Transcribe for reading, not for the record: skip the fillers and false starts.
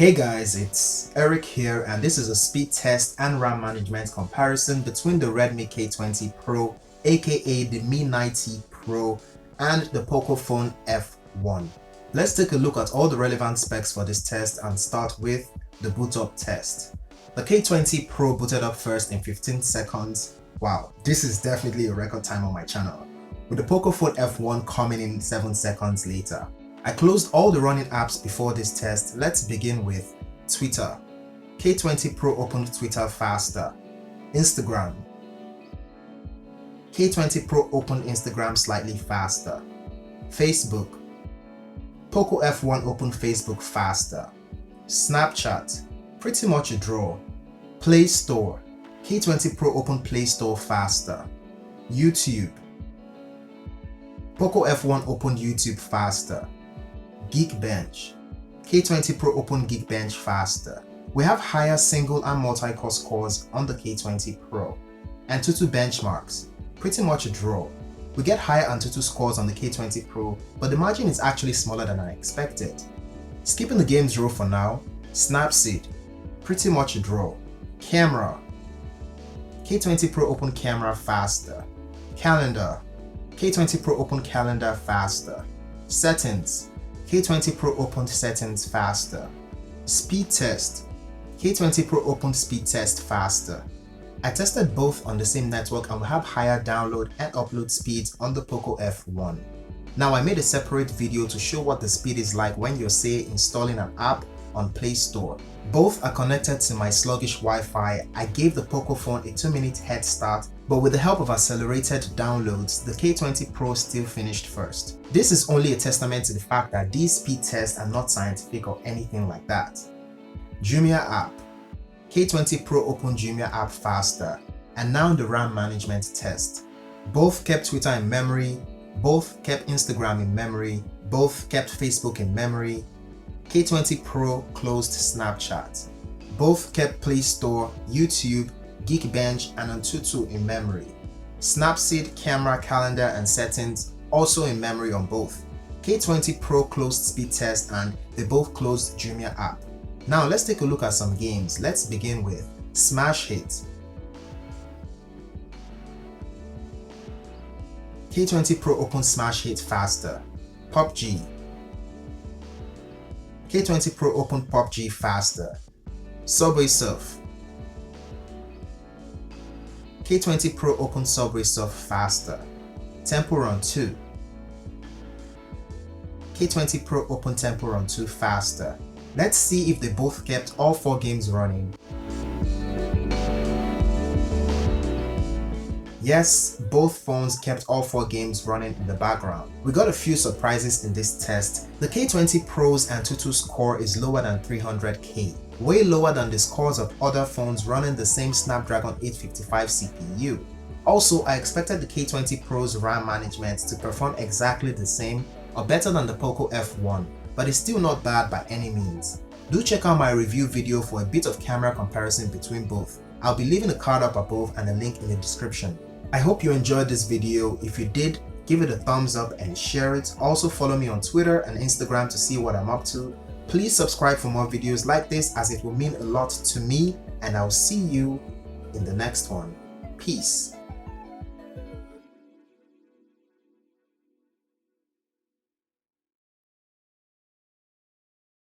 Hey guys, it's Eric here, and this is a speed test and RAM management comparison between the Redmi K20 Pro aka the Mi 90 Pro and the Pocophone F1. Let's take a look at all the relevant specs for this test and start with the boot up test. The K20 Pro booted up first in 15 seconds. Wow, this is definitely a record time on my channel, with the Pocophone F1 coming in 7 seconds later. I closed all the running apps before this test. Let's begin with Twitter. K20 Pro opened Twitter faster. Instagram. K20 Pro opened Instagram slightly faster. Facebook. Poco F1 opened Facebook faster. Snapchat. Pretty much a draw. Play Store. K20 Pro opened Play Store faster. YouTube. Poco F1 opened YouTube faster. Geekbench. K20 Pro opened Geekbench faster. We have higher single and multi-core scores on the K20 Pro. Antutu benchmarks. Pretty much a draw. We get higher Antutu scores on the K20 Pro, but the margin is actually smaller than I expected. Skipping the games row for now. Snapseed. Pretty much a draw. Camera. K20 Pro opened camera faster. Calendar. K20 Pro opened calendar faster. Settings. K20 Pro opened settings faster. Speed test. K20 Pro opened speed test faster. I tested both on the same network and we have higher download and upload speeds on the Poco F1. Now I made a separate video to show what the speed is like when you're, say, installing an app on Play Store. Both are connected to my sluggish Wi-Fi. I gave the Pocophone a 2-minute head start, but with the help of accelerated downloads, the K20 Pro still finished first. This is only a testament to the fact that these speed tests are not scientific or anything like that. Jumia app. K20 Pro opened Jumia app faster. And now the RAM management test. Both kept Twitter in memory, both kept Instagram in memory, both kept Facebook in memory. K20 Pro closed Snapchat. Both kept Play Store, YouTube, Geekbench and Antutu in memory. Snapseed, camera, calendar and settings also in memory on both. K20 Pro closed speed test and they both closed Jumia app. Now let's take a look at some games. Let's begin with Smash Hit. K20 Pro opened Smash Hit faster. PUBG. K20 Pro opened PUBG faster. Subway Surf. K20 Pro opened Subway Surf faster. Temple Run 2. K20 Pro opened Temple Run 2 faster. Let's see if they both kept all 4 games running. Yes, both phones kept all 4 games running in the background. We got a few surprises in this test. The K20 Pro's Antutu score is lower than 300k, way lower than the scores of other phones running the same Snapdragon 855 CPU. Also, I expected the K20 Pro's RAM management to perform exactly the same or better than the Poco F1, but it's still not bad by any means. Do check out my review video for a bit of camera comparison between both. I'll be leaving a card up above and a link in the description. I hope you enjoyed this video. If you did, give it a thumbs up and share it. Also follow me on Twitter and Instagram to see what I'm up to. Please subscribe for more videos like this as it will mean a lot to me, and I'll see you in the next one. Peace.